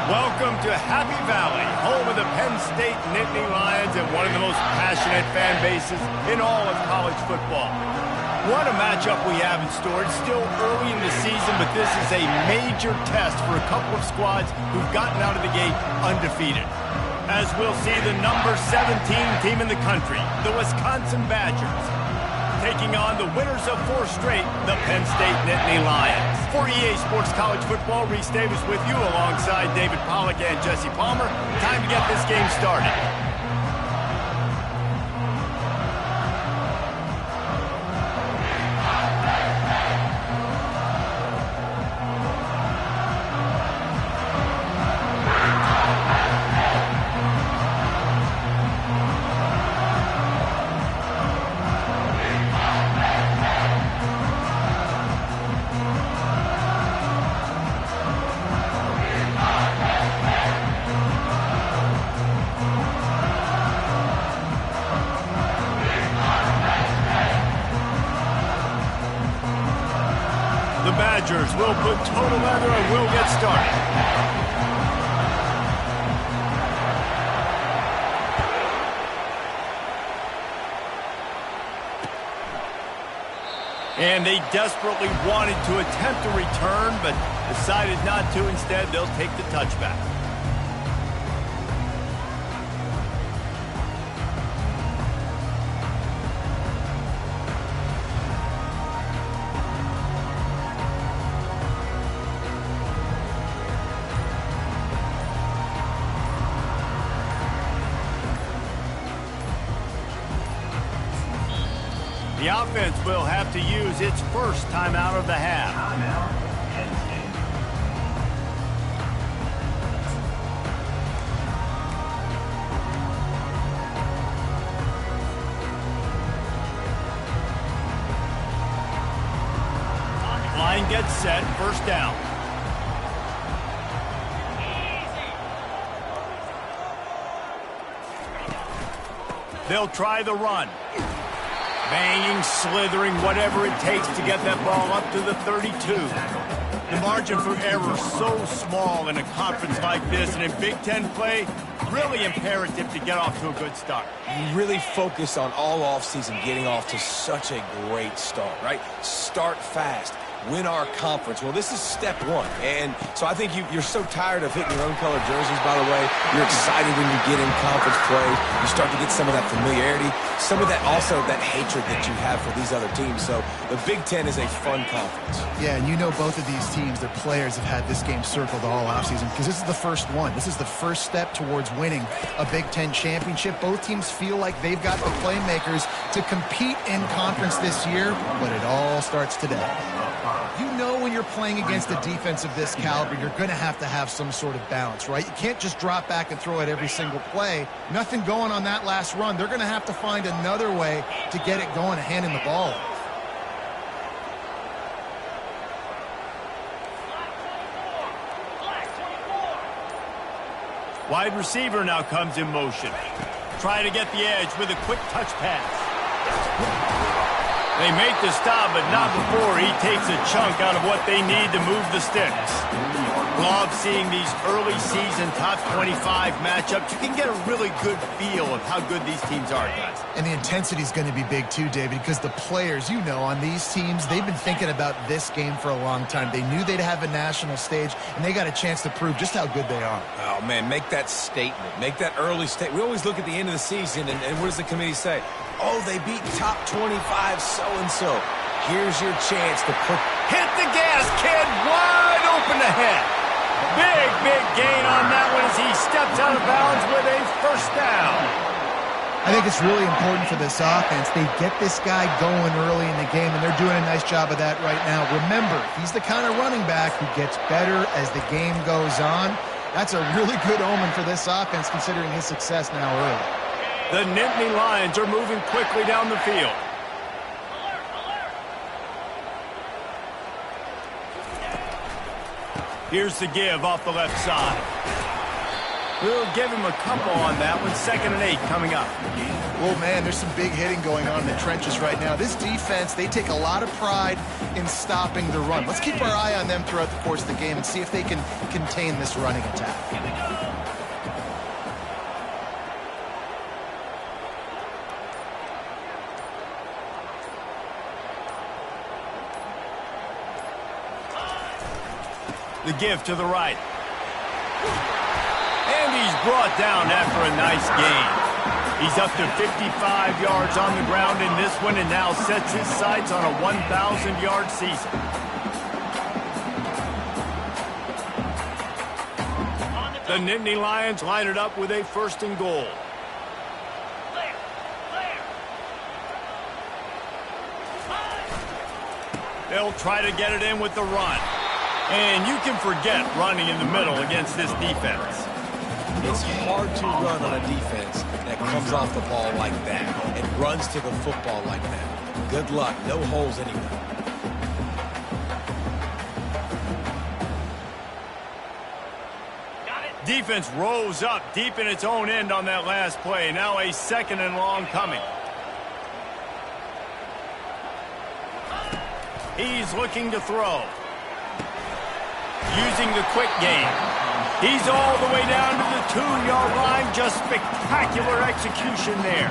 Welcome to Happy Valley, home of the Penn State Nittany Lions and one of the most passionate fan bases in all of college football. What a matchup we have in store. It's still early in the season, but this is a major test for a couple of squads who've gotten out of the gate undefeated. As we'll see the number 17 team in the country, the Wisconsin Badgers, taking on the winners of 4 straight, the Penn State Nittany Lions. For EA Sports College Football, Reese Davis with you alongside David Pollack and Jesse Palmer. Time to get this game started. The Badgers will put total leather and will get started. And they desperately wanted to attempt a return, but decided not to. Instead, they'll take the touchback. The offense will have to use its first timeout of the half. Line gets set, first down. They'll try the run. Banging, slithering, whatever it takes to get that ball up to the 32. The margin for error so small in a conference like this, and in Big Ten play, really imperative to get off to a good start. You really focus on all offseason getting off to such a great start, right? Start fast. Win our conference. Well, this is step one. And so I think you're so tired of hitting your own color jerseys, by the way. You're excited when you get in conference play. You start to get some of that familiarity, some of that also that hatred that you have for these other teams. So the Big Ten is a fun conference. Yeah, and you know both of these teams, their players have had this game circled all offseason because this is the first one. This is the first step towards winning a Big Ten championship. Both teams feel like they've got the playmakers to compete in conference this year, but it all starts today. You know when you're playing against a defense of this caliber, you're going to have some sort of balance, right? You can't just drop back and throw it every single play. Nothing going on that last run. They're going to have to find another way to get it going and handing the ball. Wide receiver now comes in motion. Try to get the edge with a quick touch pass. They make the stop, but not before he takes a chunk out of what they need to move the sticks. Love seeing these early season top 25 matchups. You can get a really good feel of how good these teams are, guys. And the intensity is going to be big too, David, because the players, you know, on these teams, they've been thinking about this game for a long time. They knew they'd have a national stage, and they got a chance to prove just how good they are. Oh, man, make that statement. Make that early statement. We always look at the end of the season, and what does the committee say? Oh, they beat top 25 so-and-so. Here's your chance to hit the gas, kid. Wide open ahead. Big gain on that one as he steps out of bounds with a first down. I think it's really important for this offense. They get this guy going early in the game, and they're doing a nice job of that right now. Remember, he's the kind of running back who gets better as the game goes on. That's a really good omen for this offense, considering his success now early. The Nittany Lions are moving quickly down the field. Here's the give off the left side. We'll give him a couple on that one. 2nd and 8 coming up. Oh, man, there's some big hitting going on in the trenches right now. This defense, they take a lot of pride in stopping the run. Let's keep our eye on them throughout the course of the game and see if they can contain this running attack. The give to the right. And he's brought down after a nice gain. He's up to 55 yards on the ground in this one and now sets his sights on a 1,000-yard season. The Nittany Lions line it up with a 1st and goal. They'll try to get it in with the run. And you can forget running in the middle against this defense. It's hard to run on a defense that comes off the ball like that and runs to the football like that. Good luck. No holes anywhere. Defense rose up deep in its own end on that last play. Now a 2nd and long coming. He's looking to throw. Using the quick game. He's all the way down to the 2-yard line. Just spectacular execution there.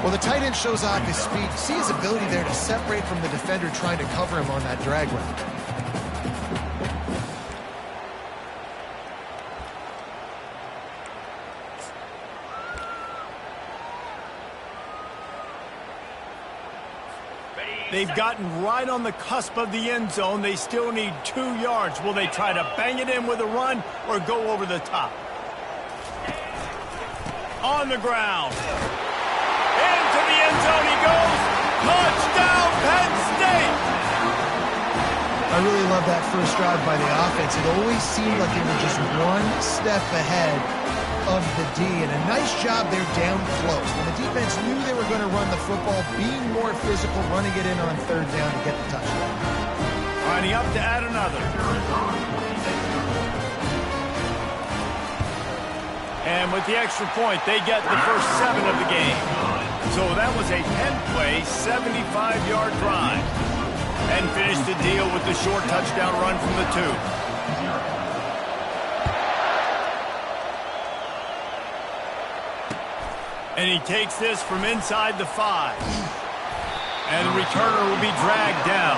Well, the tight end shows off his speed. See his ability there to separate from the defender trying to cover him on that drag route. They've gotten right on the cusp of the end zone. They still need 2 yards. Will they try to bang it in with a run or go over the top? On the ground. Into the end zone he goes. Touchdown, Penn State! I really love that first drive by the offense. It always seemed like they were just one step ahead of the D, and a nice job there down close. When the defense knew they were going to run the football, being more physical, running it in on 3rd down to get the touchdown. Lining up to add another. And with the extra point, they get the first 7 of the game. So that was a 10-play, 75-yard drive. And finished the deal with the short touchdown run from the 2. And he takes this from inside the 5. And the returner will be dragged down.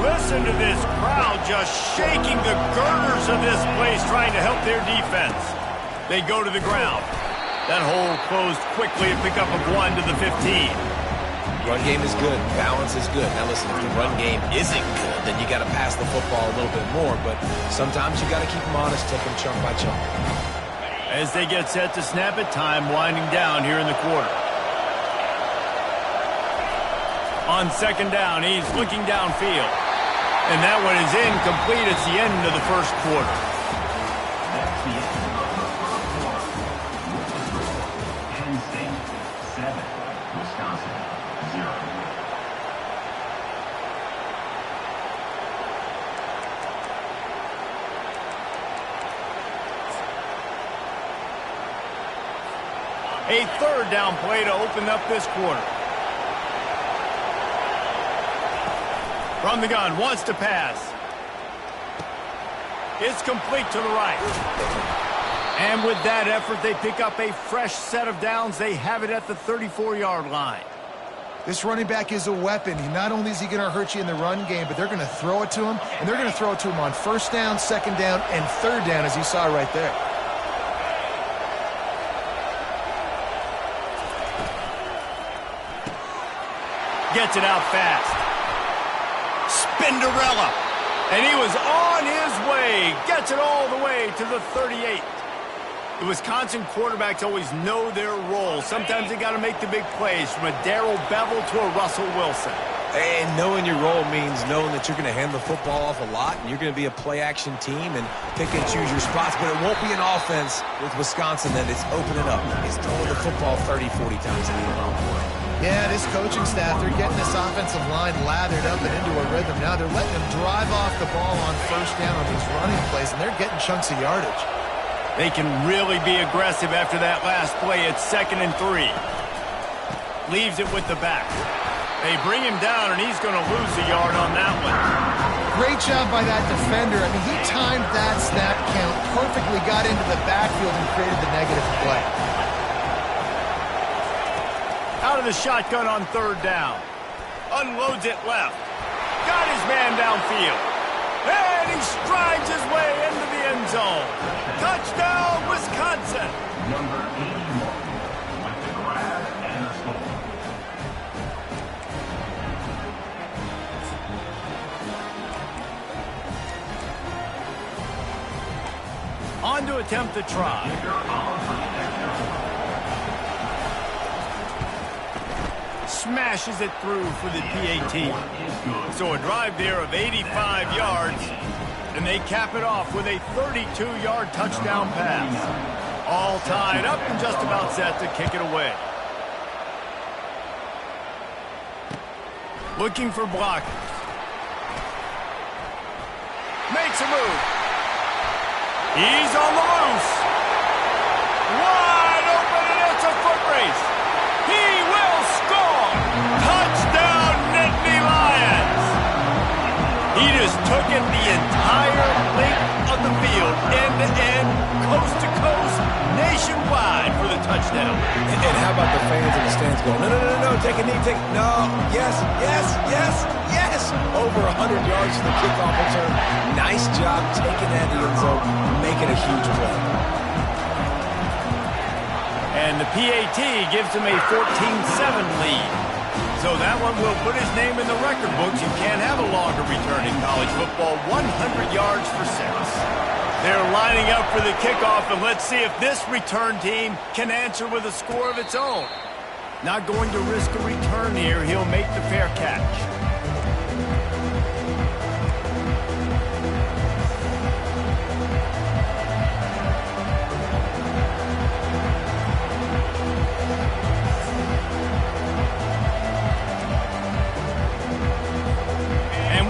Listen to this crowd just shaking the girders of this place trying to help their defense. They go to the ground. That hole closed quickly, a pickup of 1 to the 15. Run game is good. Balance is good. Now listen, if the run game isn't good, then you got to pass the football a little bit more. But sometimes you got to keep them honest, take them chunk by chunk. As they get set to snap it, time winding down here in the quarter. On 2nd down, he's looking downfield. And that one is incomplete. It's the end of the first quarter. Penn State 7, Wisconsin 0. A 3rd down play to open up this quarter. From the gun, wants to pass. It's complete to the right. And with that effort, they pick up a fresh set of downs. They have it at the 34-yard line. This running back is a weapon. Not only is he going to hurt you in the run game, but they're going to throw it to him, and they're going to throw it to him on 1st down, 2nd down, and 3rd down, as you saw right there. Gets it out fast. Spinderella. And he was on his way. Gets it all the way to the 38. The Wisconsin quarterbacks always know their role. Sometimes they got to make the big plays, from a Darrell Bevell to a Russell Wilson. And knowing your role means knowing that you're going to hand the football off a lot, and you're going to be a play-action team and pick and choose your spots. But it won't be an offense with Wisconsin that is opening up. It's throwing the football 30, 40 times a game. Yeah, this coaching staff, they're getting this offensive line lathered up and into a rhythm. Now they're letting them drive off the ball on first down on these running plays, and they're getting chunks of yardage. They can really be aggressive after that last play. It's 2nd and 3. Leaves it with the back. They bring him down, and he's going to lose a yard on that one. Great job by that defender. I mean, he timed that snap count perfectly, got into the backfield and created the negative play. Out of the shotgun on 3rd down. Unloads it left. Got his man downfield. And he strides his way into the end zone. Touchdown, Wisconsin. Number 81 with the grab and the score. On to attempt the try. Smashes it through for the PAT. So a drive there of 85 yards, and they cap it off with a 32-yard touchdown pass. All tied up and just about set to kick it away. Looking for blockers. Makes a move. He's on the loose. Wide open, and it's a foot race. He will score. Touchdown, Nittany Lions. He just took it the entire length of the field, end to end, coast to coast, nationwide for the touchdown. And how about the fans in the stands going, no, no, no, no, take a knee, no, yes, yes, yes, yes. Over 100 yards to the kickoff return. Nice job taking that in the end zone, making a huge play. And the PAT gives him a 14-7 lead. So that one will put his name in the record books. You can't have a longer return in college football. 100 yards for 6. They're lining up for the kickoff, and let's see if this return team can answer with a score of its own. Not going to risk a return here. He'll make the fair catch.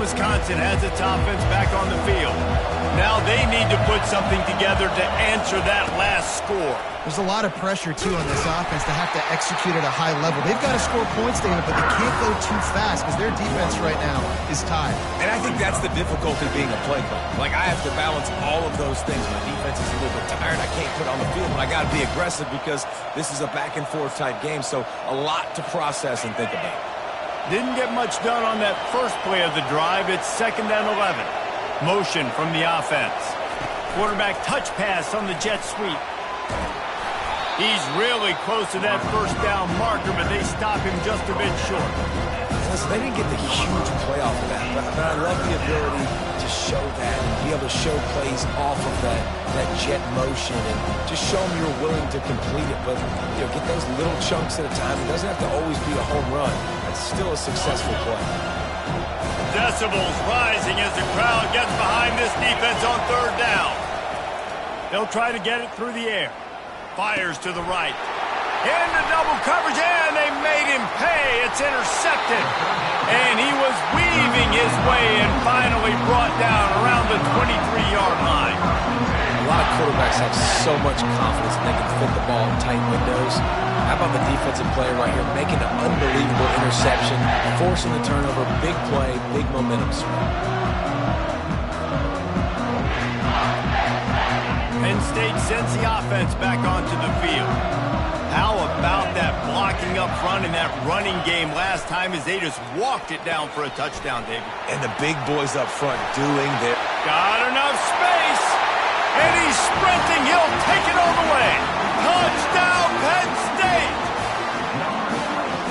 Wisconsin has its offense back on the field. Now they need to put something together to answer that last score. There's a lot of pressure, too, on this offense to have to execute at a high level. They've got to score points, David, but they can't go too fast because their defense right now is tied. And I think that's the difficulty being a play caller. Like, I have to balance all of those things. My defense is a little bit tired. I can't put it on the field, but I got to be aggressive because this is a back-and-forth type game, so a lot to process and think about. Didn't get much done on that first play of the drive. It's 2nd and 11. Motion from the offense. Quarterback touch pass on the jet sweep. He's really close to that first down marker, but they stop him just a bit short. Listen, they didn't get the huge play off of that, but I love the ability to show that and be able to show plays off of that jet motion and just show them you're willing to complete it. But, you know, get those little chunks at a time. It doesn't have to always be a home run. It's still a successful play. Decibels rising as the crowd gets behind this defense on 3rd down. They'll try to get it through the air. Fires to the right. Into double coverage, and they made him pay. It's intercepted. And he was weaving his way and finally brought down around the 23-yard line. A lot of quarterbacks have so much confidence that they can fit the ball in tight windows. How about the defensive player right here making an unbelievable interception, forcing the turnover, big play, big momentum swing. Penn State sends the offense back onto the field. How about that blocking up front in that running game last time as they just walked it down for a touchdown, David? And the big boys up front doing their... Got enough space, and he's sprinting. He'll take it all the way. Touchdown, Penn State!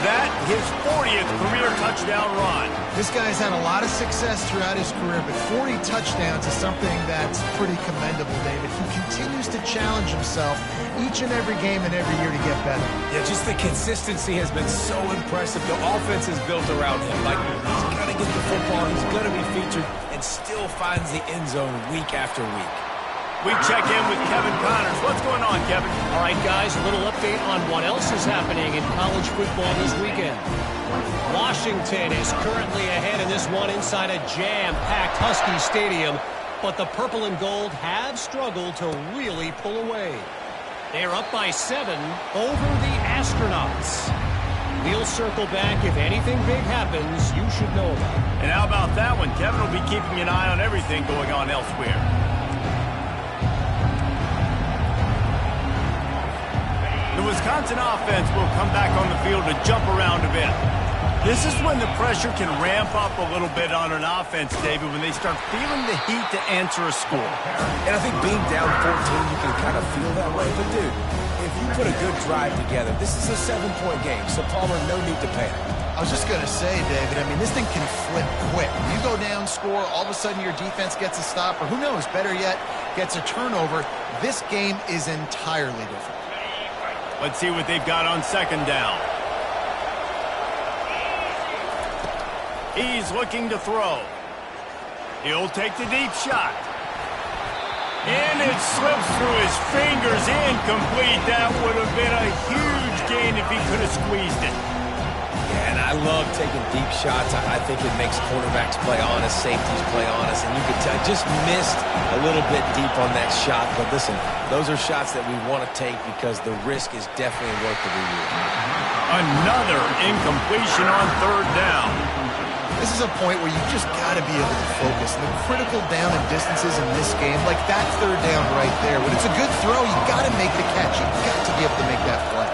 That his 40th career touchdown. touchdown run. This guy's had a lot of success throughout his career, but 40 touchdowns is something that's pretty commendable, David. He continues to challenge himself each and every game and every year to get better. Yeah, just the consistency has been so impressive. The offense is built around him. Like, he's going to get the football, he's going to be featured, and still finds the end zone week after week. We check in with Kevin Connors. What's going on, Kevin? All right, guys, a little update on what else is happening in college football this weekend. Washington is currently ahead in this one inside a jam-packed Husky Stadium, but the purple and gold have struggled to really pull away. They're up by 7 over the Astronauts. We'll circle back. If anything big happens, you should know about it. And how about that one? Kevin will be keeping an eye on everything going on elsewhere. The Wisconsin offense will come back on the field to jump around a bit. This is when the pressure can ramp up a little bit on an offense, David, when they start feeling the heat to answer a score. And I think being down 14, you can kind of feel that way. But, dude, if you put a good drive together, this is a 7-point game, so, Palmer, no need to panic. I was just going to say, David, I mean, this thing can flip quick. You go down, score, all of a sudden your defense gets a stop, or who knows, better yet, gets a turnover. This game is entirely different. Let's see what they've got on second down. He's looking to throw. He'll take the deep shot. And it slips through his fingers, incomplete. That would have been a huge gain if he could have squeezed it. Yeah, and I love taking deep shots. I think it makes quarterbacks play honest, safeties play honest, and you could tell just missed a little bit deep on that shot. But listen, those are shots that we want to take because the risk is definitely worth the reward. Another incompletion on third down. This is a point where you just got to be able to focus. The critical down and distances in this game, like that third down right there. When it's a good throw, you got to make the catch. You got to be able to make that play.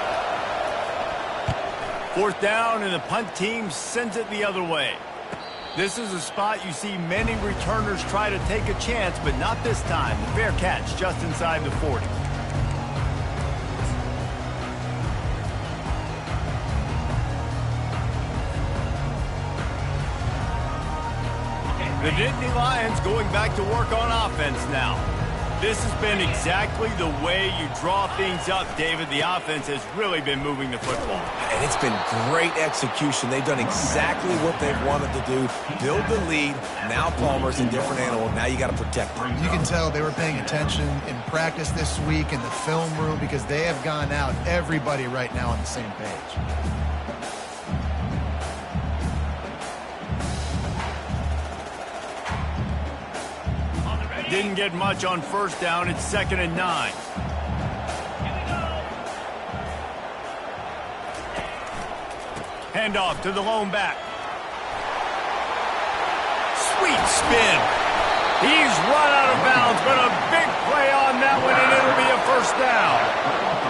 Fourth down, and the punt team sends it the other way. This is a spot you see many returners try to take a chance, but not this time. The fair catch just inside the 40. The Nittany Lions going back to work on offense now. This has been exactly the way you draw things up, David. The offense has really been moving the football. And it's been great execution. They've done exactly what they've wanted to do. Build the lead. Now Palmer's a different animal. Now you got to protect them. You can tell they were paying attention in practice this week in the film room because they have gone out, everybody right now on the same page. Didn't get much on first down. It's 2nd and 9. Handoff to the lone back. Sweet spin. He's run out of bounds, but a big play on that one, and it'll be a first down.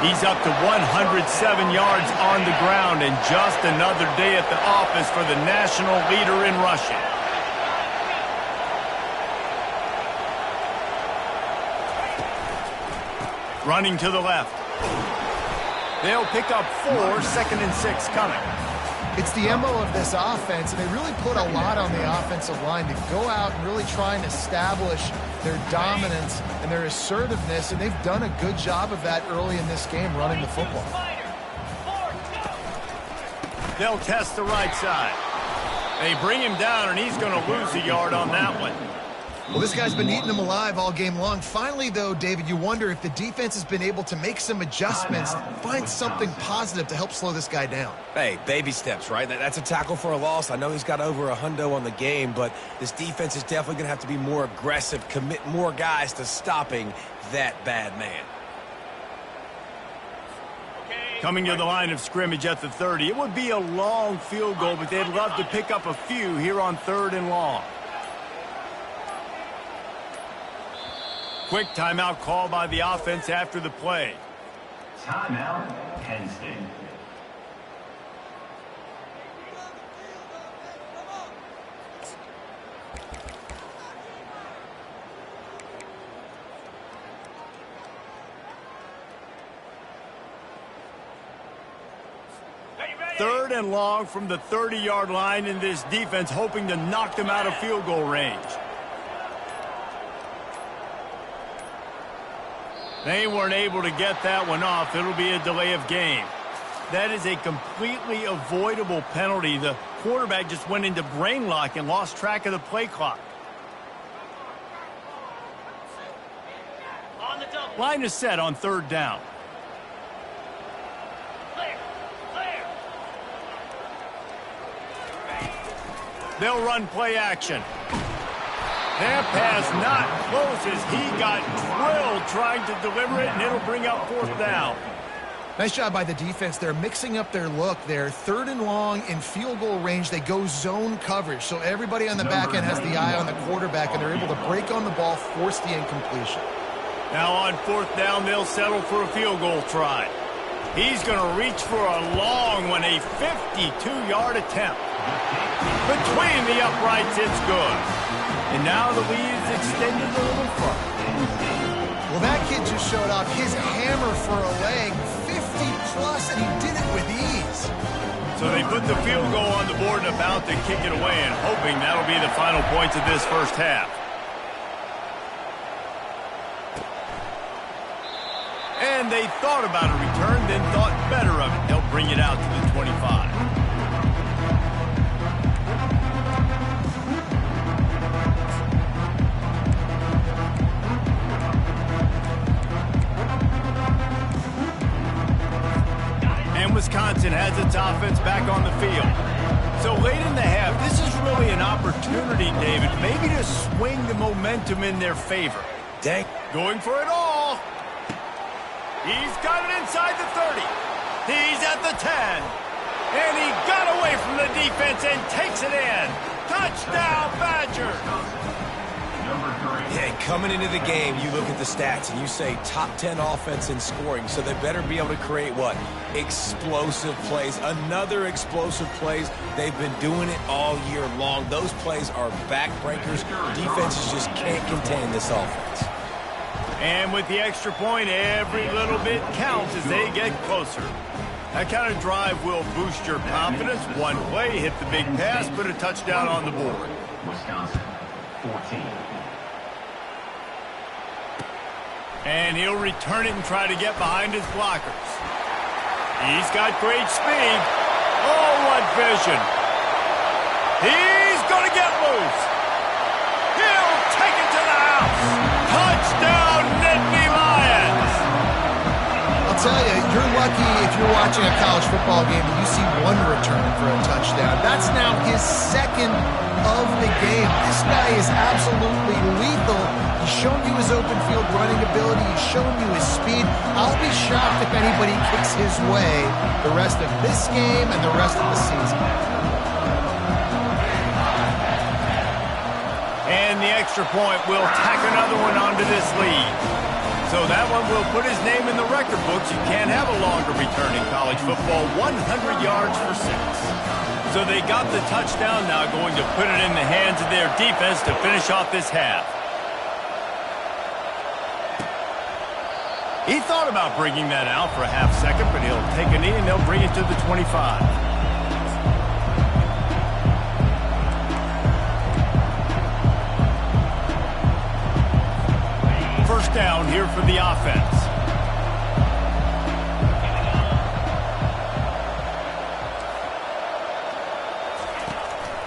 He's up to 107 yards on the ground, and just another day at the office for the national leader in rushing. Running to the left. They'll pick up 4, 2nd and 6 coming. It's the MO of this offense, and they really put a lot on the offensive line to go out and really try and establish their dominance and their assertiveness, and they've done a good job of that early in this game running the football. They'll test the right side. They bring him down, and he's going to lose a yard on that one. Well, this guy's been eating them alive all game long. Finally, though, David, you wonder if the defense has been able to make some adjustments, find something positive to help slow this guy down. Hey, baby steps, right? That's a tackle for a loss. I know he's got over $100 on the game, but this defense is definitely going to have to be more aggressive, commit more guys to stopping that bad man. Coming to the line of scrimmage at the 30. It would be a long field goal, but they'd love to pick up a few here on 3rd and long. Quick timeout call by the offense after the play. Timeout, Penn State. Third and long from the 30-yard line, in this defense hoping to knock them out of field goal range. They weren't able to get that one off. It'll be a delay of game. That is a completely avoidable penalty. The quarterback just went into brain lock and lost track of the play clock. Line is set on third down. They'll run play action. That pass not close as he got drilled trying to deliver it, and it'll bring up fourth down. Nice job by the defense. They're mixing up their look there. Third and long in field goal range. They go zone coverage. So everybody on the back end has the eye on the quarterback, and they're able to break on the ball, force the incompletion. Now on fourth down, they'll settle for a field goal try. He's going to reach for a long one, a 52-yard attempt. Between the uprights, it's good. And now the lead is extended a little further. Well, that kid just showed off his hammer for a leg, 50-plus, and he did it with ease. So they put the field goal on the board and about to kick it away, and hoping that'll be the final points of this first half. And they thought about a return, then thought better of it. They'll bring it out to the 25. Wisconsin has its offense back on the field. So late in the half, this is really an opportunity, David, maybe to swing the momentum in their favor. Dang. Going for it all. He's got it inside the 30. He's at the 10. And he got away from the defense and takes it in. Touchdown, Badgers. Hey, coming into the game, you look at the stats and you say top 10 offense in scoring, so they better be able to create what? Explosive plays. Another explosive plays. They've been doing it all year long. Those plays are backbreakers. Defenses just can't contain this offense. And with the extra point, every little bit counts as they get closer. That kind of drive will boost your confidence. One play, hit the big pass, put a touchdown on the board. Wisconsin, 14. And he'll return it and try to get behind his blockers. He's got great speed. Oh, what vision. He's going to get loose. He'll take it to the house. Touchdown, Nittany Lions. I'll tell you, you're lucky if you're watching a college football game and you see one return for a touchdown. That's now his second of the game. This guy is absolutely lethal. He's shown you his open field running ability. He's shown you his speed. I'll be shocked if anybody kicks his way the rest of this game and the rest of the season. And the extra point will tack another one onto this lead. So that one will put his name in the record books. You can't have a longer return in college football. 100 yards for 6. So they got the touchdown, now going to put it in the hands of their defense to finish off this half. He thought about bringing that out for a half second, but he'll take a knee and they'll bring it to the 25. First down here for the offense.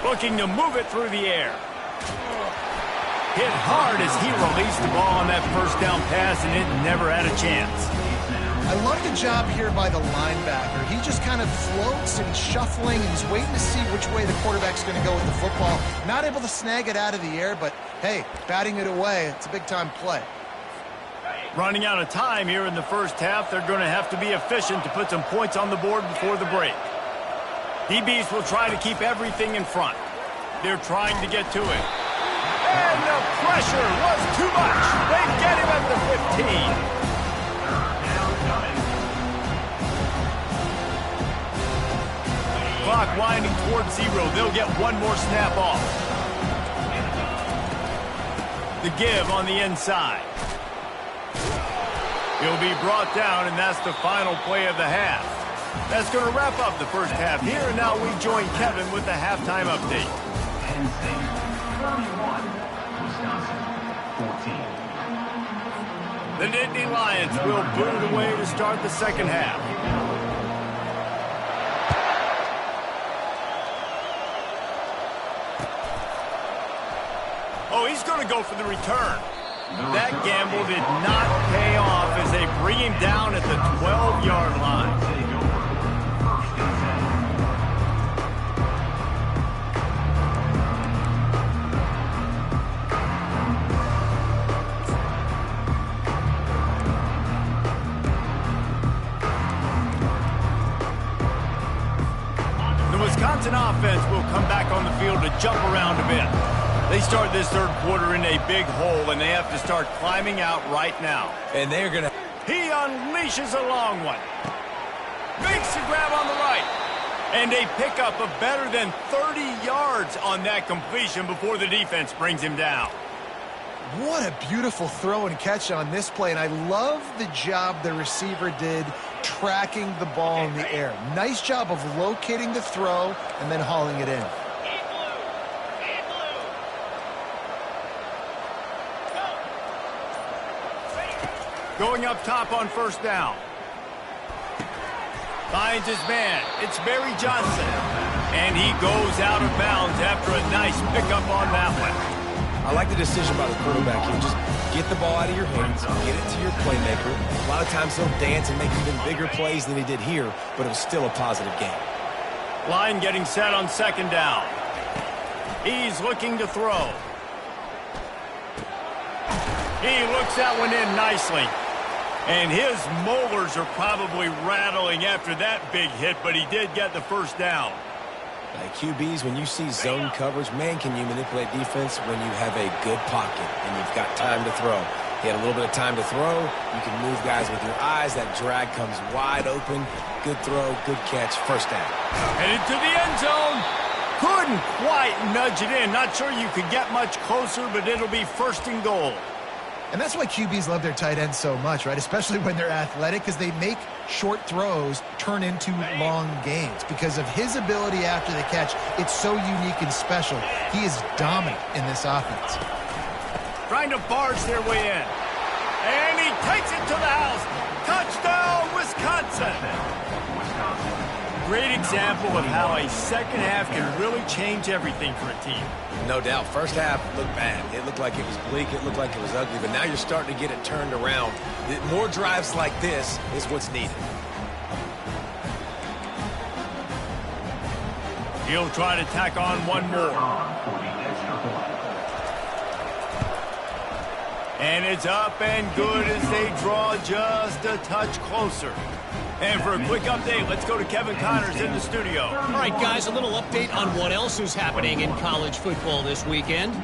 Looking to move it through the air. Hit hard as he released the ball on that first down pass, and it never had a chance. I love the job here by the linebacker. He just kind of floats and shuffling, and he's waiting to see which way the quarterback's going to go with the football. Not able to snag it out of the air, but hey, batting it away, it's a big-time play. Running out of time here in the first half, they're going to have to be efficient to put some points on the board before the break. DBs will try to keep everything in front. They're trying to get to it. And the pressure was too much. They get him at the 15. Clock winding towards 0. They'll get one more snap off. The give on the inside. He'll be brought down, and that's the final play of the half. That's going to wrap up the first half here, and now we join Kevin with the halftime update. Penn State 31, Wisconsin 14. The Nittany Lions will boot it away to start the second half. Oh, he's going to go for the return. That gamble did not pay off as they bring him down at the 12-yard line. The Wisconsin offense will come back on the field to jump around a bit. They start this third quarter in a big hole, and they have to start climbing out right now. And they're going to... He unleashes a long one. Makes the grab on the right. And they pick up a better than 30 yards on that completion before the defense brings him down. What a beautiful throw and catch on this play, and I love the job the receiver did tracking the ball in the air. Nice job of locating the throw and then hauling it in. Going up top on first down. Finds his man. It's Barry Johnson. And he goes out of bounds after a nice pickup on that one. I like the decision by the quarterback here. Just get the ball out of your hands, get it to your playmaker. A lot of times he'll dance and make even bigger plays than he did here, but it was still a positive game. Line getting set on second down. He's looking to throw. He looks that one in nicely. And his molars are probably rattling after that big hit, but he did get the first down. Like QBs, when you see zone coverage, man, can you manipulate defense when you have a good pocket and you've got time to throw. He had a little bit of time to throw. You can move guys with your eyes. That drag comes wide open. Good throw, good catch, first down. Headed to the end zone. Couldn't quite nudge it in. Not sure you could get much closer, but it'll be first and goal. And that's why QBs love their tight ends so much, right? Especially when they're athletic, because they make short throws turn into long gains. Because of his ability after the catch, it's so unique and special. He is dominant in this offense. Trying to barge their way in. And he takes it to the house. Touchdown, Wisconsin. Great example of how a second half can really change everything for a team. No doubt. First half looked bad. It looked like it was bleak. It looked like it was ugly. But now you're starting to get it turned around. More drives like this is what's needed. He'll try to tack on one more. And it's up and good as they draw just a touch closer. And for a quick update, let's go to Kevin Connors in the studio. All right, guys, a little update on what else is happening in college football this weekend.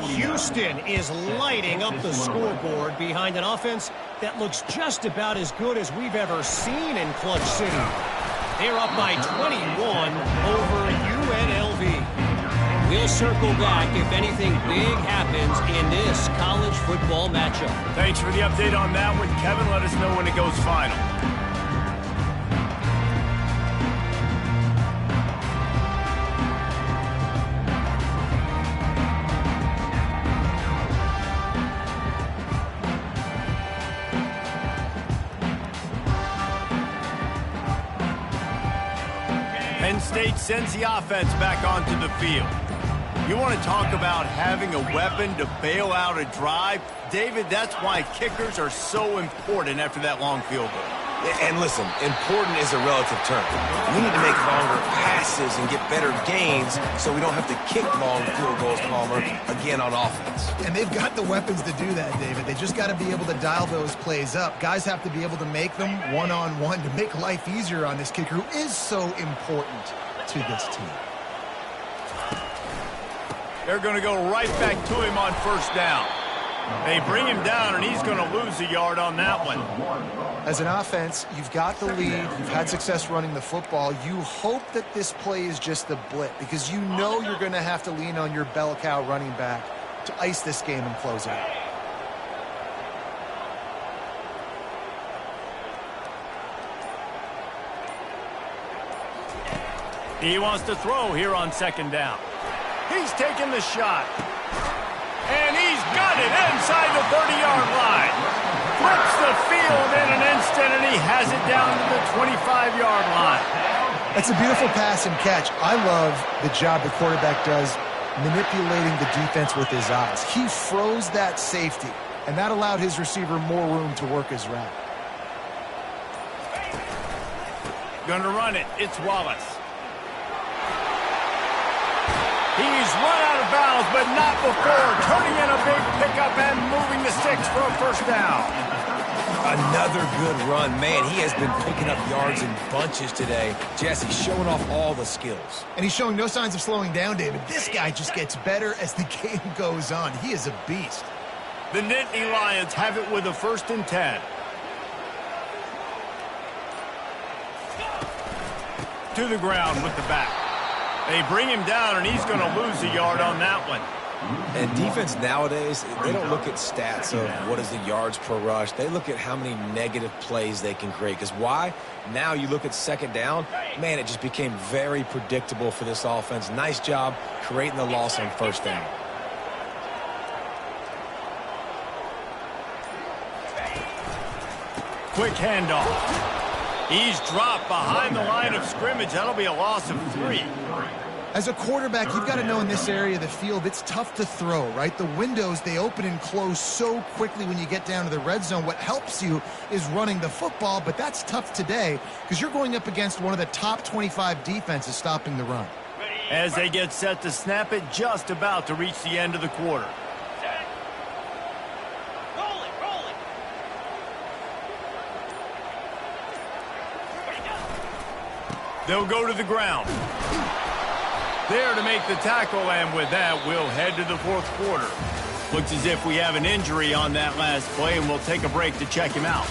Houston is lighting up the scoreboard behind an offense that looks just about as good as we've ever seen in Clutch City. They're up by 21 over UNLV. We'll circle back if anything big happens in this college football matchup. Thanks for the update on that one, Kevin. Let us know when it goes final. Penn State sends the offense back onto the field. You want to talk about having a weapon to bail out a drive? David, that's why kickers are so important after that long field goal. And listen, important is a relative term. We need to make longer passes and get better gains so we don't have to kick long field goals, Palmer, again on offense. And they've got the weapons to do that, David. They just got to be able to dial those plays up. Guys have to be able to make them one-on-one to make life easier on this kicker who is so important to this team. They're going to go right back to him on first down. They bring him down, and he's going to lose a yard on that one. As an offense, you've got the lead. You've had success running the football. You hope that this play is just a blip because you know you're going to have to lean on your bell cow running back to ice this game and close out. He wants to throw here on second down. He's taking the shot. And he's got it inside the 30-yard line. Flips the field in an instant, and he has it down to the 25-yard line. That's a beautiful pass and catch. I love the job the quarterback does manipulating the defense with his eyes. He froze that safety, and that allowed his receiver more room to work his route. Gonna run it. It's Wallace. He's run out of bounds, but not before turning in a big pickup and moving the sticks for a first down. Another good run. Man, he has been picking up yards in bunches today. Jesse showing off all the skills. And he's showing no signs of slowing down, David. This guy just gets better as the game goes on. He is a beast. The Nittany Lions have it with a 1st and 10. To the ground with the back. They bring him down, and he's going to lose a yard on that one. And defense nowadays, they don't look at stats of what is the yards per rush. They look at how many negative plays they can create. Because why? Now you look at second down, man, it just became very predictable for this offense. Nice job creating the loss on first down. Quick handoff. He's dropped behind the line of scrimmage. That'll be a loss of 3. As a quarterback, you've got to know in this area of the field, it's tough to throw, right? The windows, they open and close so quickly when you get down to the red zone. What helps you is running the football, but that's tough today because you're going up against one of the top 25 defenses stopping the run. As they get set to snap it, just about to reach the end of the quarter. They'll go to the ground. There to make the tackle, and with that, we'll head to the 4th quarter. Looks as if we have an injury on that last play, and we'll take a break to check him out.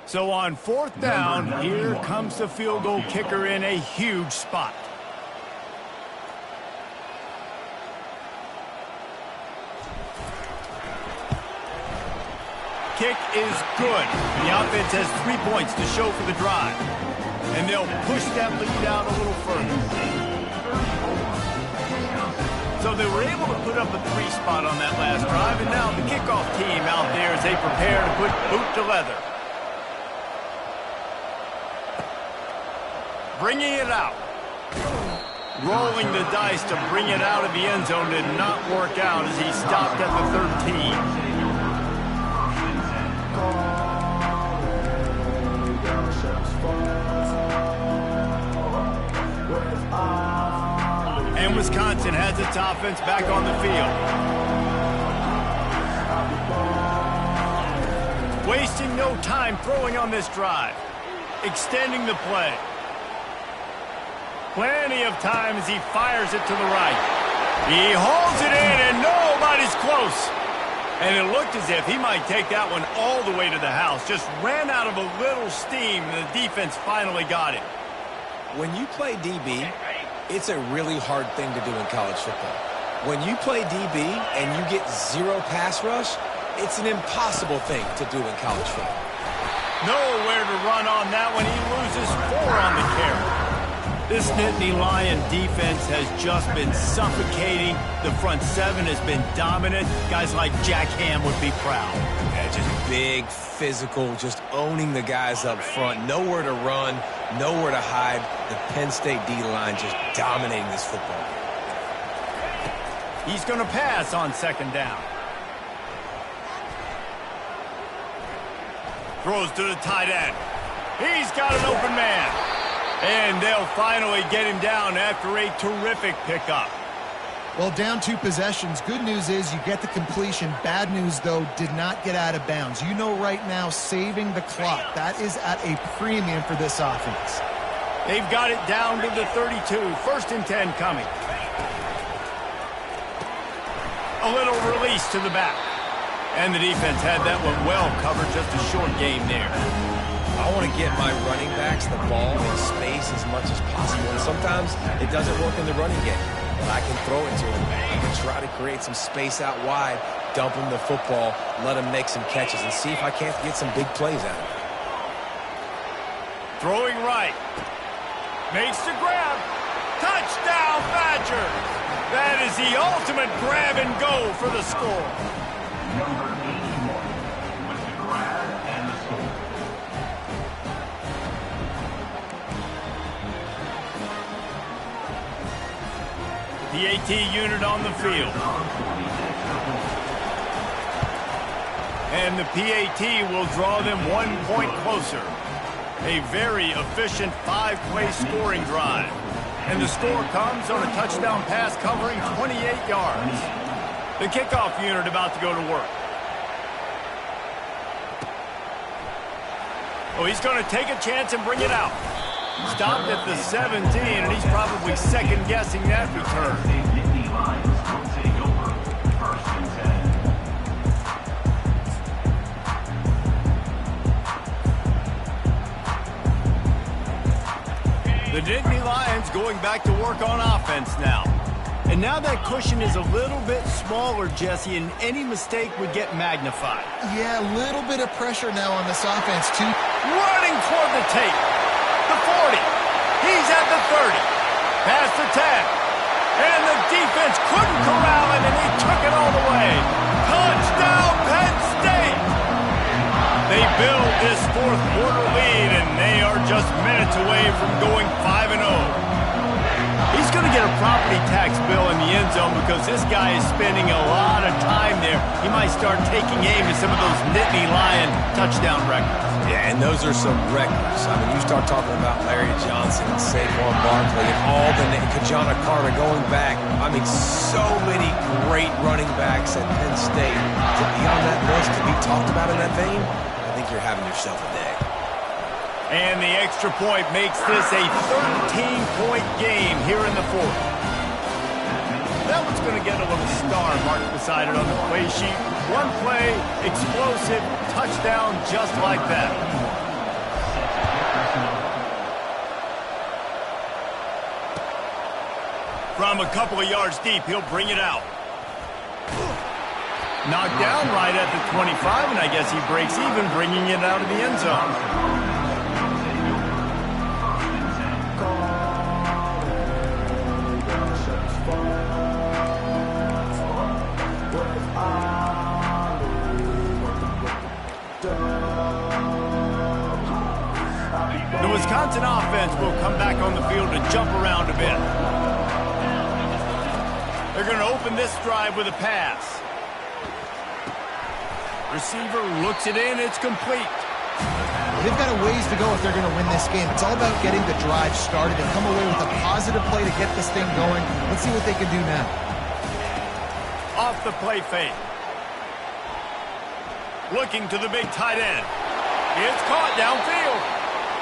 So on 4th down, here comes the field goal kicker in a huge spot. Kick is good. The offense has 3 points to show for the drive. And they'll push that lead out a little further. So they were able to put up a 3 spot on that last drive, and now the kickoff team out there as they prepare to put boot to leather. Bringing it out. Rolling the dice to bring it out of the end zone did not work out as he stopped at the 13. And Wisconsin has its offense back on the field. Wasting no time throwing on this drive. Extending the play. Plenty of time as he fires it to the right. He holds it in and nobody's close. And it looked as if he might take that one all the way to the house. Just ran out of a little steam and the defense finally got it. When you play DB, it's a really hard thing to do in college football. When you play DB and you get 0 pass rush, it's an impossible thing to do in college football. Nowhere to run on that one. He loses 4 on the carry. This Nittany Lion defense has just been suffocating. The front 7 has been dominant. Guys like Jack Ham would be proud. Yeah, just big, physical, just owning the guys up front. Nowhere to run, nowhere to hide. The Penn State D-line just dominating this football. He's going to pass on 2nd down. Throws to the tight end. He's got an open man. And they'll finally get him down after a terrific pickup. Well, down 2 possessions. Good news is you get the completion. Bad news, though, did not get out of bounds. You know right now, saving the clock, that is at a premium for this offense. They've got it down to the 32. 1st and 10 coming. A little release to the back. And the defense had that one well covered. Just a short game there. I want to get my running backs the ball in space as much as possible. And sometimes it doesn't work in the running game, but I can throw it to them. I can try to create some space out wide, dump them the football, let them make some catches, and see if I can't get some big plays out of it. Throwing right. Makes the grab. Touchdown, Badgers! That is the ultimate grab and go for the score. Number 81 with the grab and the score. PAT unit on the field. And the PAT will draw them 1 point closer. A very efficient 5-play scoring drive. And the score comes on a touchdown pass covering 28 yards. The kickoff unit about to go to work. Oh, he's going to take a chance and bring it out. Stopped at the 17, and he's probably second-guessing that return. Nittany Lions will take over 1st and 10. The Nittany Lions going back to work on offense now. And now that cushion is a little bit smaller, Jesse, and any mistake would get magnified. Yeah, a little bit of pressure now on this offense, too. Running toward the tape. The 40. He's at the 30. Past the 10. And the defense couldn't corral him, and he took it all the way. Touchdown, Penn State! They build this fourth-quarter lead, and they are just minutes away from going 5-0. He's going to get a property tax bill in the end zone because this guy is spending a lot of time there. He might start taking aim at some of those Nittany Lion touchdown records. Yeah, and those are some records. I mean, you start talking about Larry Johnson and Saquon Barkley and all the Kajana Carter going back. I mean, so many great running backs at Penn State. To be on that list, to be talked about in that vein, I think you're having yourself a day. And the extra point makes this a 13-point game here in the fourth. That one's going to get a little star marked beside it on the play sheet. One play, explosive, touchdown just like that. From a couple of yards deep, he'll bring it out. Knocked down right at the 25, and I guess he breaks even, bringing it out of the end zone. The Wisconsin offense will come back on the field to jump around a bit. They're going to open this drive with a pass. Receiver looks it in. It's complete. They've got a ways to go if they're going to win this game. It's all about getting the drive started and come away with a positive play to get this thing going. Let's see what they can do now. Off the play fake. Looking to the big tight end. It's caught downfield.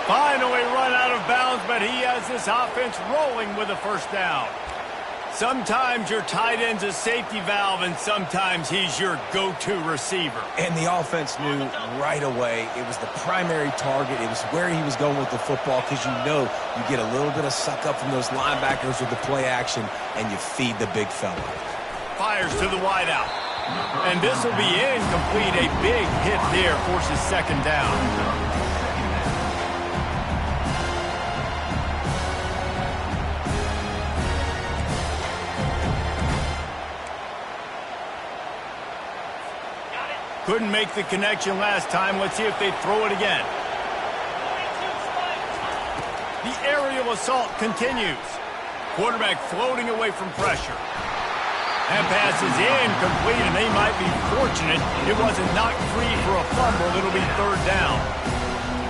Finally run out of bounds, but he has this offense rolling with a first down. Sometimes your tight end's a safety valve, and sometimes he's your go-to receiver. And the offense knew right away it was the primary target. It was where he was going with the football because you know you get a little bit of suck up from those linebackers with the play action, and you feed the big fella. Fires to the wideout. And this will be incomplete. A big hit there forces second down. Couldn't make the connection last time. Let's see if they throw it again. The aerial assault continues. Quarterback floating away from pressure. That pass is incomplete, and they might be fortunate it wasn't knocked free for a fumble. It'll be third down.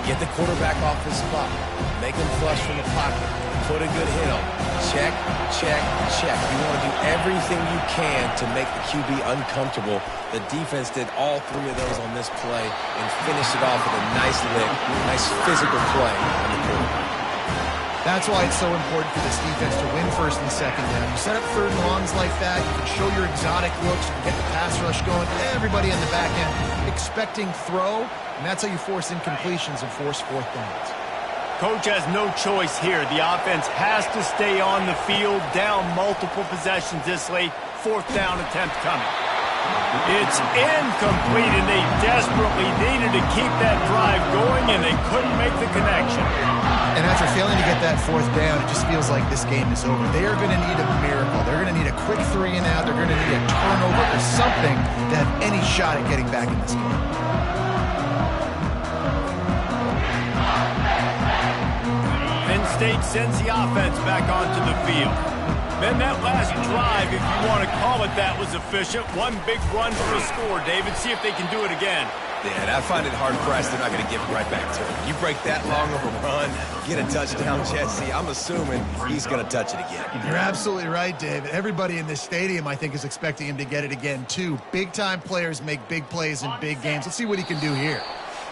Get the quarterback off his spot. Make him flush from the pocket. Put a good hit on. Check, check, check. You want to do everything you can to make the QB uncomfortable. The defense did all three of those on this play and finished it off with a nice lick, nice physical play on the quarterback. That's why it's so important for this defense to win first and second down. You set up third and longs like that, you can show your exotic looks, you can get the pass rush going, everybody in the back end expecting throw, and that's how you force incompletions and force fourth downs. Coach has no choice here. The offense has to stay on the field, down multiple possessions this late. Fourth down attempt coming. It's incomplete, and they desperately needed to keep that drive going, and they couldn't make the connection. And after failing to get that fourth down, it just feels like this game is over. They are going to need a miracle. They're going to need a quick 3 and out. They're going to need a turnover or something to have any shot at getting back in this game. Penn State sends the offense back onto the field. Then that last drive, if you want to call it that, was efficient. One big run for a score. David, see if they can do it again. Yeah, and I find it hard-pressed they're not going to give it right back to him. You break that long of a run, get a touchdown, Jesse, I'm assuming he's going to touch it again. You're absolutely right, David. Everybody in this stadium, I think, is expecting him to get it again, too. Big-time players make big plays in big games. Let's see what he can do here.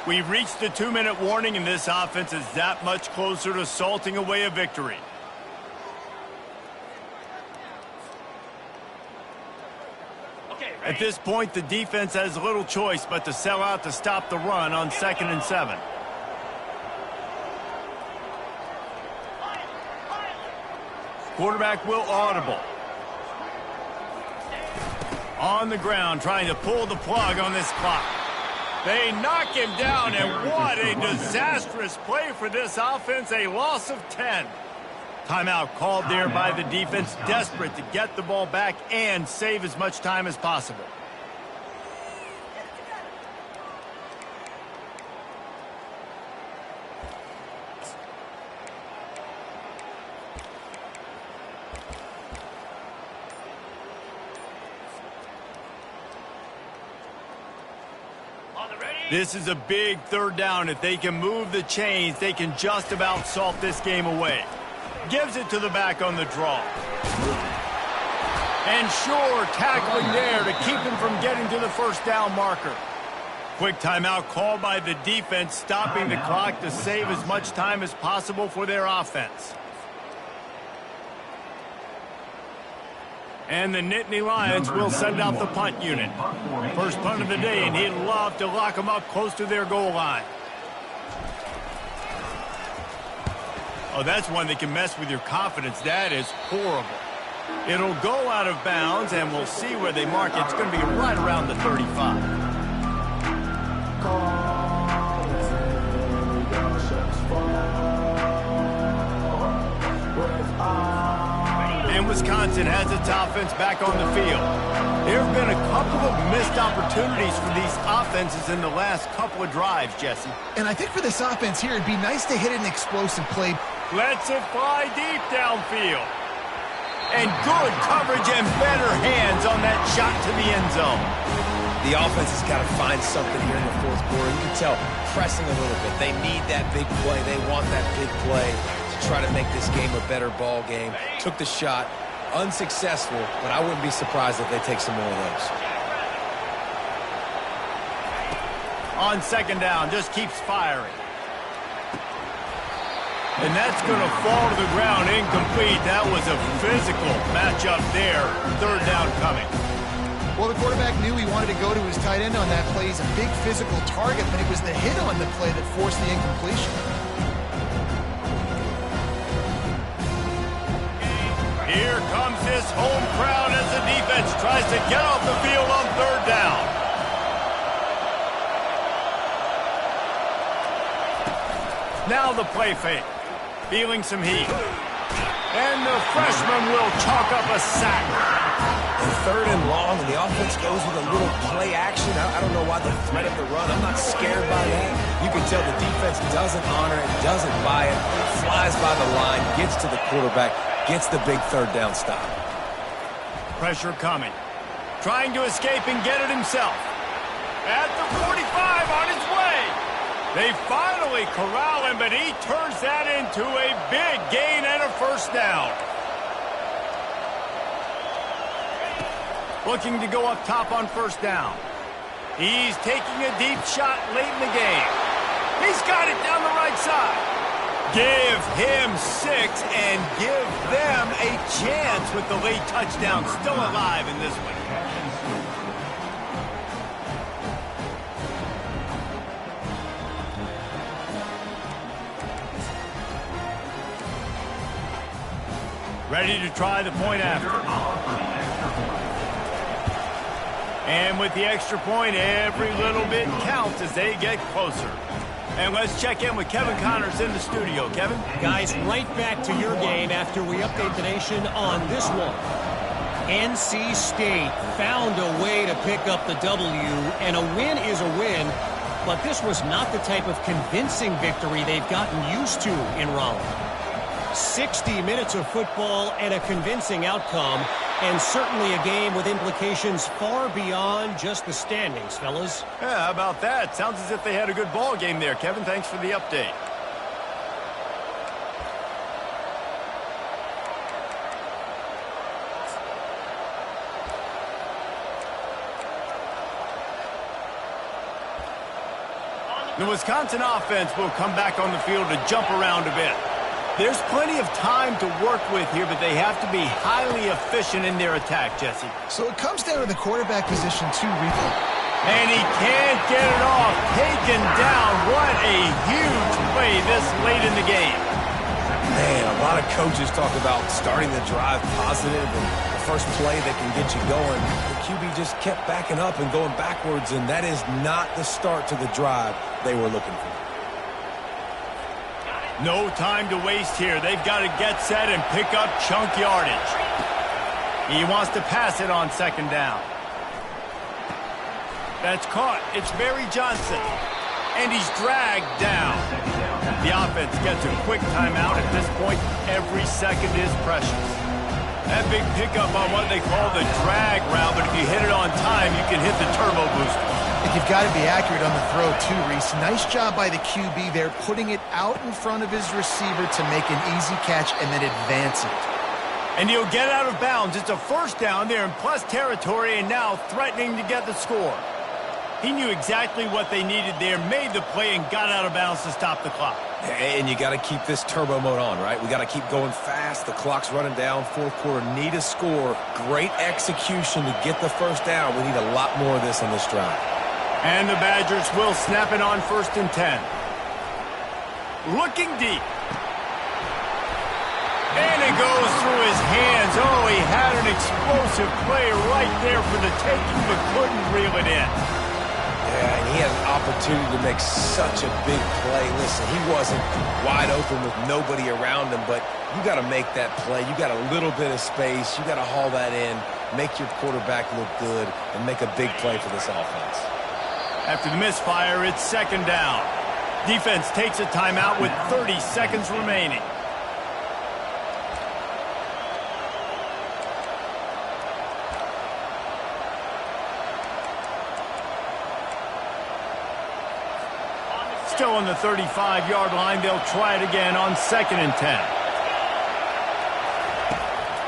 We've reached the 2-minute warning, and this offense is that much closer to salting away a victory. At this point, the defense has little choice but to sell out to stop the run on 2nd and 7. Quarterback will audible. On the ground, trying to pull the plug on this clock. They knock him down, and what a disastrous play for this offense, a loss of 10. Timeout called there by the defense, desperate to get the ball back and save as much time as possible. This is a big third down. If they can move the chains, they can just about salt this game away. Gives it to the back on the draw. And sure, tackling there to keep him from getting to the first down marker. Quick timeout called by the defense, stopping the clock to save as much time as possible for their offense. And the Nittany Lions will send out the punt unit. First punt of the day, and he'd love to lock them up close to their goal line. Oh, that's one that can mess with your confidence. That is horrible. It'll go out of bounds, and we'll see where they mark it. It's going to be right around the 35. And Wisconsin has its offense back on the field. There have been a couple of missed opportunities for these offenses in the last couple of drives, Jesse. And I think for this offense here, it'd be nice to hit an explosive play. Lets it fly deep downfield. And good coverage and better hands on that shot to the end zone. The offense has got to find something here in the fourth quarter. You can tell, pressing a little bit. They need that big play. They want that big play to try to make this game a better ball game. Took the shot, unsuccessful, but I wouldn't be surprised if they take some more of those. On second down, just keeps firing. And that's going to fall to the ground incomplete. That was a physical matchup there. Third down coming. Well, the quarterback knew he wanted to go to his tight end on that play. He's a big physical target, but it was the hit on the play that forced the incompletion. Here comes this home crowd as the defense tries to get off the field on third down. Now the play fake. Feeling some heat. And the freshman will chalk up a sack. And third and long, and the offense goes with a little play action. I don't know why the threat of the run. I'm not scared by that. You can tell the defense doesn't honor it, doesn't buy it, flies by the line, gets to the quarterback, gets the big third down stop. Pressure coming. Trying to escape and get it himself. At the 45 on his way. They finally corral him, but he turns that into a big gain and a first down. Looking to go up top on first down. He's taking a deep shot late in the game. He's got it down the right side. Give him 6 and give them a chance with the late touchdown still alive in this one. Ready to try the point after. And with the extra point, every little bit counts as they get closer. And let's check in with Kevin Connors in the studio. Kevin? Guys, right back to your game after we update the nation on this one. NC State found a way to pick up the W, and a win is a win, but this was not the type of convincing victory they've gotten used to in Raleigh. 60 minutes of football and a convincing outcome, and certainly a game with implications far beyond just the standings, fellas. Yeah, how about that? Sounds as if they had a good ball game there, Kevin. Thanks for the update. The Wisconsin offense will come back on the field to jump around a bit. There's plenty of time to work with here, but they have to be highly efficient in their attack, Jesse. So it comes down to the quarterback position too, Rico. And he can't get it off. Taken down. What a huge play this late in the game. Man, a lot of coaches talk about starting the drive positive and the first play that can get you going. The QB just kept backing up and going backwards, and that is not the start to the drive they were looking for. No time to waste here. They've got to get set and pick up chunk yardage. He wants to pass it on second down. That's caught. It's Barry Johnson. And he's dragged down. The offense gets a quick timeout. At this point, every second is precious. That big pickup on what they call the drag route, but if you hit it on time, you can hit the turbo booster. You've got to be accurate on the throw, too, Reese. Nice job by the QB there, putting it out in front of his receiver to make an easy catch and then advance it. And he'll get out of bounds. It's a first down there in plus territory and now threatening to get the score. He knew exactly what they needed there, made the play, and got out of bounds to stop the clock. And you got to keep this turbo mode on, right? We got to keep going fast. The clock's running down. Fourth quarter, need a score. Great execution to get the first down. We need a lot more of this on this drive. And the Badgers will snap it on 1st and 10. Looking deep. And it goes through his hands. Oh, he had an explosive play right there for the taking, but couldn't reel it in. Yeah, and he had an opportunity to make such a big play. Listen, he wasn't wide open with nobody around him, but you got to make that play. You got a little bit of space. You got to haul that in, make your quarterback look good, and make a big play for this offense. After the misfire, it's second down. Defense takes a timeout with 30 seconds remaining. Still on the 35-yard line, they'll try it again on 2nd and 10.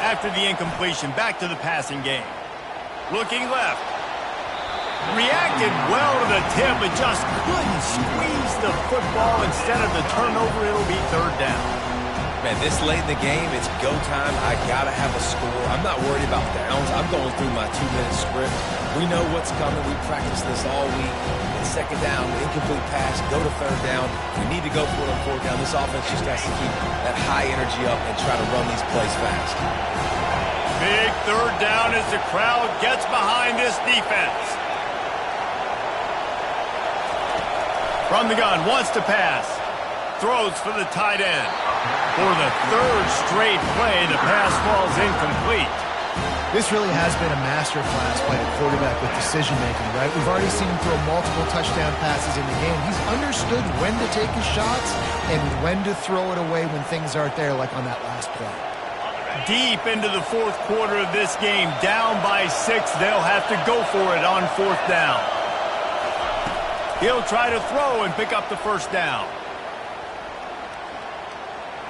After the incompletion, back to the passing game. Looking left. Reacted well to the tip, but just couldn't squeeze the football. Instead of the turnover, it'll be third down. Man, this late in the game, it's go time. I got to have a score. I'm not worried about downs. I'm going through my 2-minute script. We know what's coming. We practiced this all week. And second down, incomplete pass, go to third down. We need to go for it on fourth down. This offense just has to keep that high energy up and try to run these plays fast. Big third down as the crowd gets behind this defense. From the gun, wants to pass. Throws for the tight end. For the third straight play, the pass falls incomplete. This really has been a masterclass by the quarterback with decision-making, right? We've already seen him throw multiple touchdown passes in the game. He's understood when to take his shots and when to throw it away when things aren't there, like on that last play. Deep into the fourth quarter of this game, down by 6, they'll have to go for it on 4th down. He'll try to throw and pick up the first down.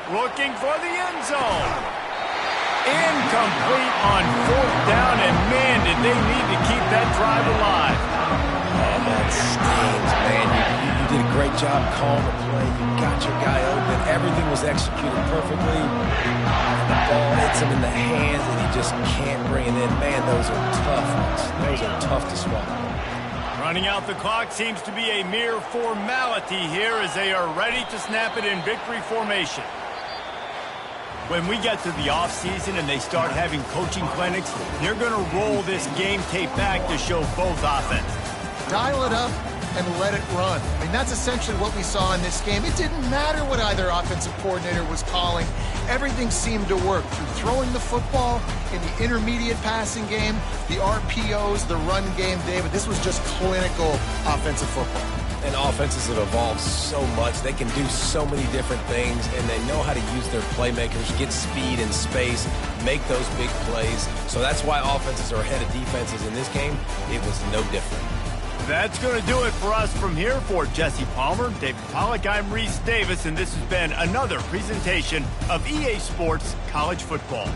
Looking for the end zone. Incomplete on 4th down, and man, did they need to keep that drive alive. And that stings, man. You did a great job calling the play. You got your guy open. Everything was executed perfectly. And the ball hits him in the hands, and he just can't bring it in. Man, those are tough ones. Those are tough to swallow. Running out the clock seems to be a mere formality here as they are ready to snap it in victory formation. When we get to the offseason and they start having coaching clinics, they're going to roll this game tape back to show both offenses. Dial it up and let it run. I mean, that's essentially what we saw in this game. It didn't matter what either offensive coordinator was calling. Everything seemed to work through throwing the football in the intermediate passing game, the RPOs, the run game, David. This was just clinical offensive football. And offenses have evolved so much. They can do so many different things, and they know how to use their playmakers, get speed and space, make those big plays. So that's why offenses are ahead of defenses in this game. It was no different. That's going to do it for us from here. For Jesse Palmer, David Pollack, I'm Reese Davis, and this has been another presentation of EA Sports College Football.